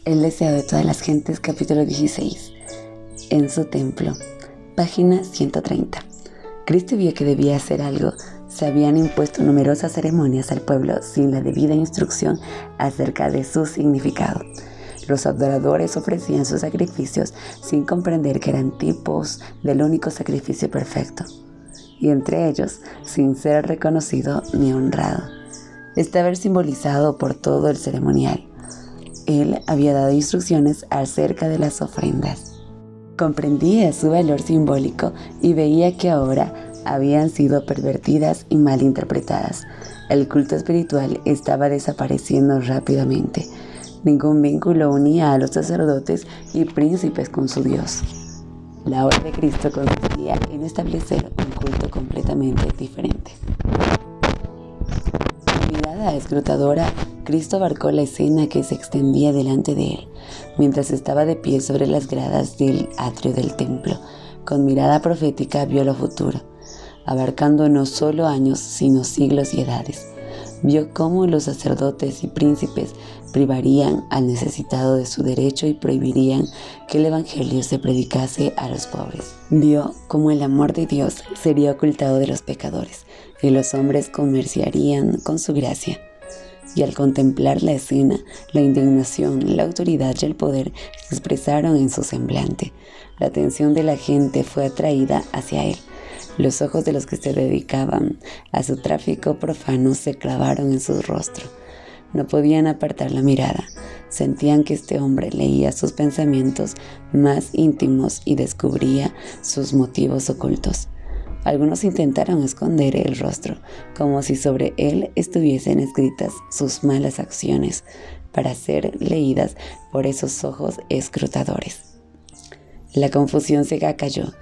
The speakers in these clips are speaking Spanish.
El deseo de todas las gentes, capítulo 16. En su templo, página 130. Cristo vio que debía hacer algo. Se habían impuesto numerosas ceremonias al pueblo sin la debida instrucción acerca de su significado. Los adoradores ofrecían sus sacrificios sin comprender que eran tipos del único sacrificio perfecto, y entre ellos sin ser reconocido ni honrado. Estaba simbolizado por todo el ceremonial. Él había dado instrucciones acerca de las ofrendas. Comprendía su valor simbólico y veía que ahora habían sido pervertidas y mal interpretadas. El culto espiritual estaba desapareciendo rápidamente. Ningún vínculo unía a los sacerdotes y príncipes con su Dios. La obra de Cristo consistía en establecer un culto completamente diferente. Con mirada escrutadora, Cristo abarcó la escena que se extendía delante de él, mientras estaba de pie sobre las gradas del atrio del templo. Con mirada profética vio lo futuro, abarcando no solo años, sino siglos y edades. Vio cómo los sacerdotes y príncipes privarían al necesitado de su derecho y prohibirían que el evangelio se predicase a los pobres. Vio cómo el amor de Dios sería ocultado de los pecadores y los hombres comerciarían con su gracia. Y al contemplar la escena, la indignación, la autoridad y el poder se expresaron en su semblante. La atención de la gente fue atraída hacia él. Los ojos de los que se dedicaban a su tráfico profano se clavaron en su rostro. No podían apartar la mirada. Sentían que este hombre leía sus pensamientos más íntimos y descubría sus motivos ocultos. Algunos intentaron esconder el rostro, como si sobre él estuviesen escritas sus malas acciones, para ser leídas por esos ojos escrutadores. La confusión se acalló,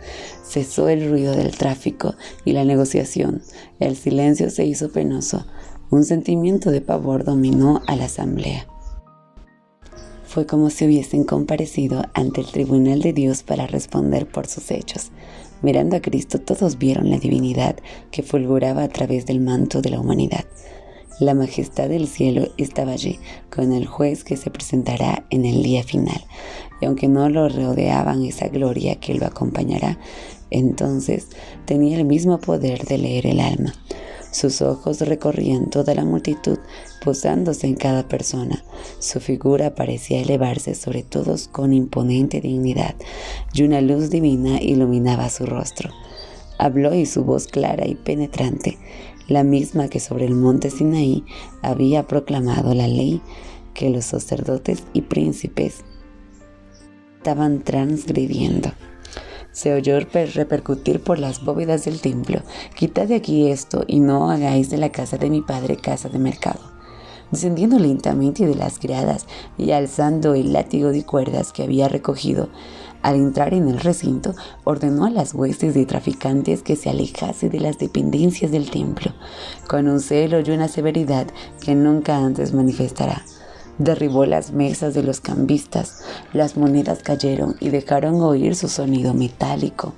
cesó el ruido del tráfico y la negociación. El silencio se hizo penoso. Un sentimiento de pavor dominó a la asamblea. Fue como si hubiesen comparecido ante el tribunal de Dios para responder por sus hechos. Mirando a Cristo, todos vieron la divinidad que fulguraba a través del manto de la humanidad. La majestad del cielo estaba allí, con el juez que se presentará en el día final. Y aunque no lo rodeaban esa gloria que lo acompañará, entonces tenía el mismo poder de leer el alma. Sus ojos recorrían toda la multitud, posándose en cada persona. Su figura parecía elevarse sobre todos con imponente dignidad, y una luz divina iluminaba su rostro. Habló y su voz clara y penetrante, la misma que sobre el monte Sinaí había proclamado la ley que los sacerdotes y príncipes estaban transgrediendo. Se oyó repercutir por las bóvedas del templo: «Quitad de aquí esto, y no hagáis de la casa de mi padre casa de mercado». Descendiendo lentamente de las gradas y alzando el látigo de cuerdas que había recogido, al entrar en el recinto, ordenó a las huestes de traficantes que se alejase de las dependencias del templo, con un celo y una severidad que nunca antes manifestará. Derribó las mesas de los cambistas, las monedas cayeron y dejaron oír su sonido metálico.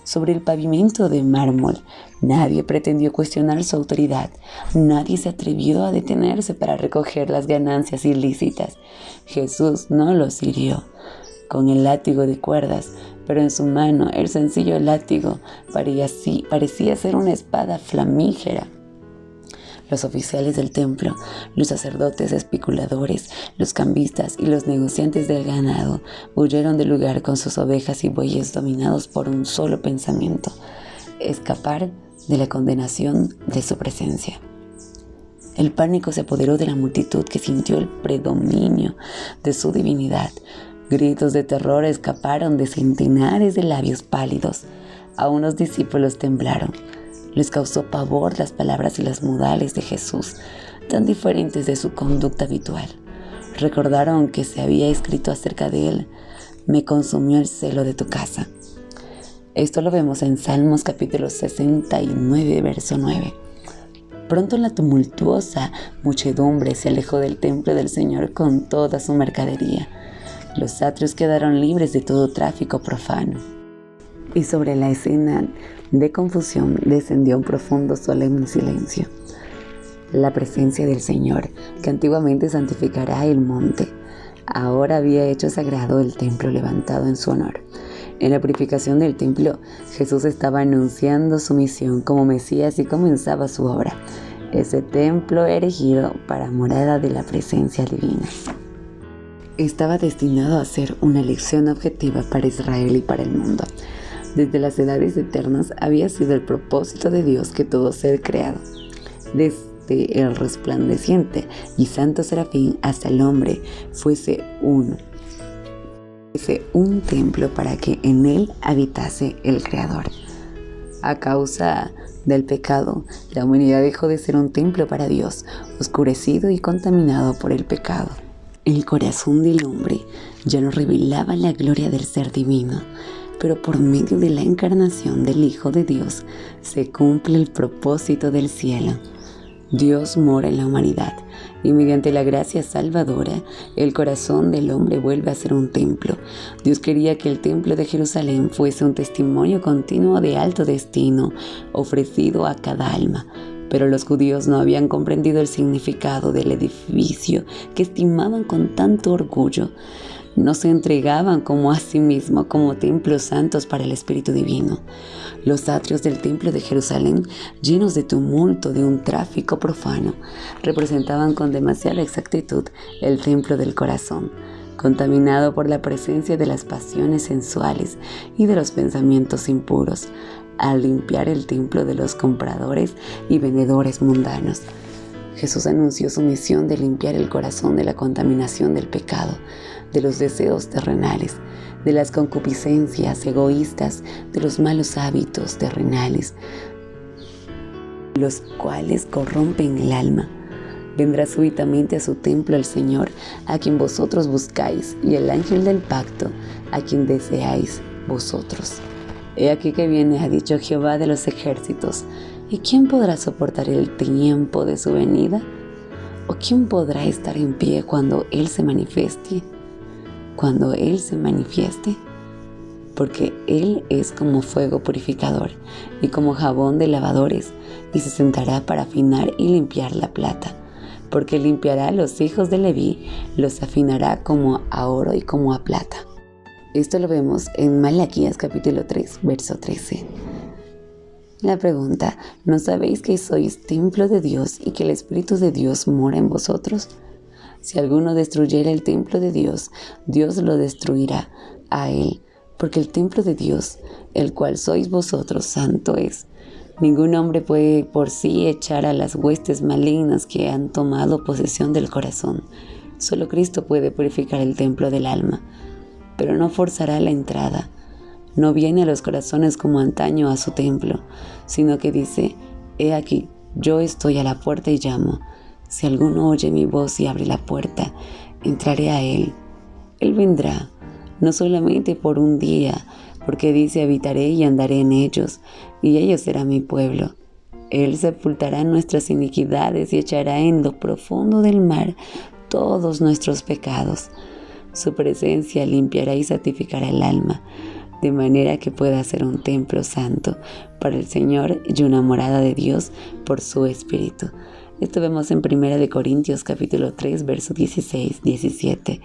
Sobre el pavimento de mármol, nadie pretendió cuestionar su autoridad, nadie se atrevió a detenerse para recoger las ganancias ilícitas. Jesús no los hirió con el látigo de cuerdas, pero en su mano el sencillo látigo parecía ser una espada flamígera. Los oficiales del templo, los sacerdotes especuladores, los cambistas y los negociantes del ganado huyeron del lugar con sus ovejas y bueyes, dominados por un solo pensamiento: escapar de la condenación de su presencia. El pánico se apoderó de la multitud, que sintió el predominio de su divinidad. Gritos de terror escaparon de centenares de labios pálidos. A unos discípulos temblaron. Les causó pavor las palabras y los modales de Jesús, tan diferentes de su conducta habitual. Recordaron que se había escrito acerca de él: «Me consumió el celo de tu casa». Esto lo vemos en Salmos capítulo 69, verso 9. Pronto la tumultuosa muchedumbre se alejó del templo del Señor con toda su mercadería. Los atrios quedaron libres de todo tráfico profano. Y sobre la escena de confusión descendió un profundo, solemne silencio. La presencia del Señor, que antiguamente santificará el monte, Ahora había hecho sagrado el templo levantado en su honor. En la purificación del templo, Jesús estaba anunciando su misión como Mesías y comenzaba su obra. Ese templo erigido para morada de la presencia divina estaba destinado a ser una lección objetiva para Israel y para el mundo. Desde las edades eternas había sido el propósito de Dios que todo ser creado, desde el resplandeciente y santo serafín hasta el hombre, fuese un templo para que en él habitase el Creador. A causa del pecado, la humanidad dejó de ser un templo para Dios, oscurecido y contaminado por el pecado. El corazón del hombre ya no revelaba la gloria del ser divino, pero por medio de la encarnación del Hijo de Dios se cumple el propósito del cielo. Dios mora en la humanidad y mediante la gracia salvadora, el corazón del hombre vuelve a ser un templo. Dios quería que el templo de Jerusalén fuese un testimonio continuo de alto destino ofrecido a cada alma. Pero los judíos no habían comprendido el significado del edificio que estimaban con tanto orgullo. No se entregaban como a sí mismo como templos santos para el Espíritu Divino. Los atrios del templo de Jerusalén, llenos de tumulto de un tráfico profano, representaban con demasiada exactitud el templo del corazón, contaminado por la presencia de las pasiones sensuales y de los pensamientos impuros, al limpiar el templo de los compradores y vendedores mundanos. Jesús anunció su misión de limpiar el corazón de la contaminación del pecado, de los deseos terrenales, de las concupiscencias egoístas, de los malos hábitos terrenales, los cuales corrompen el alma. Vendrá súbitamente a su templo el Señor, a quien vosotros buscáis, y el ángel del pacto, a quien deseáis vosotros. He aquí que viene, ha dicho Jehová de los ejércitos. ¿Y quién podrá soportar el tiempo de su venida? ¿O quién podrá estar en pie cuando Él se manifieste? Cuando Él se manifieste, porque Él es como fuego purificador y como jabón de lavadores, y se sentará para afinar y limpiar la plata, porque limpiará a los hijos de Leví, los afinará como a oro y como a plata. Esto lo vemos en Malaquías capítulo 3, verso 13. La pregunta: ¿no sabéis que sois templo de Dios y que el Espíritu de Dios mora en vosotros? Si alguno destruyera el templo de Dios, Dios lo destruirá a él, porque el templo de Dios, el cual sois vosotros, santo es. Ningún hombre puede por sí echar a las huestes malignas que han tomado posesión del corazón. Solo Cristo puede purificar el templo del alma, pero no forzará la entrada. No viene a los corazones como antaño a su templo, sino que dice: he aquí, yo estoy a la puerta y llamo. Si alguno oye mi voz y abre la puerta, entraré a él. Él vendrá, no solamente por un día, porque dice: habitaré y andaré en ellos, y ellos serán mi pueblo. Él sepultará nuestras iniquidades y echará en lo profundo del mar todos nuestros pecados. Su presencia limpiará y santificará el alma, de manera que pueda ser un templo santo para el Señor y una morada de Dios por su Espíritu. Esto vemos en 1 Corintios capítulo 3, verso 16-17,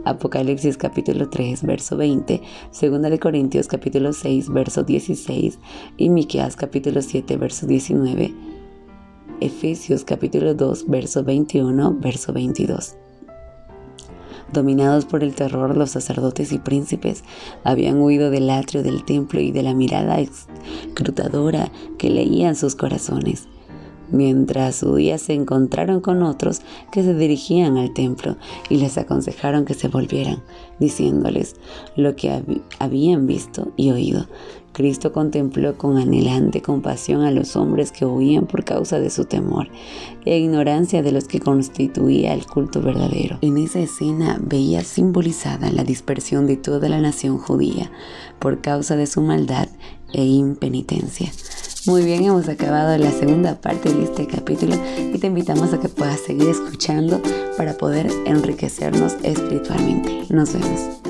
Apocalipsis capítulo 3, verso 20, 2 Corintios capítulo 6, verso 16 y Miqueas capítulo 7, verso 19, Efesios capítulo 2, verso 21, verso 22. Dominados por el terror, los sacerdotes y príncipes habían huido del atrio del templo y de la mirada escrutadora que leía en sus corazones. Mientras huían, se encontraron con otros que se dirigían al templo y les aconsejaron que se volvieran, diciéndoles lo que habían visto y oído. Cristo contempló con anhelante compasión a los hombres que huían por causa de su temor e ignorancia de los que constituía el culto verdadero. En esa escena veía simbolizada la dispersión de toda la nación judía por causa de su maldad e impenitencia. Muy bien, hemos acabado la segunda parte de este capítulo y te invitamos a que puedas seguir escuchando para poder enriquecernos espiritualmente. Nos vemos.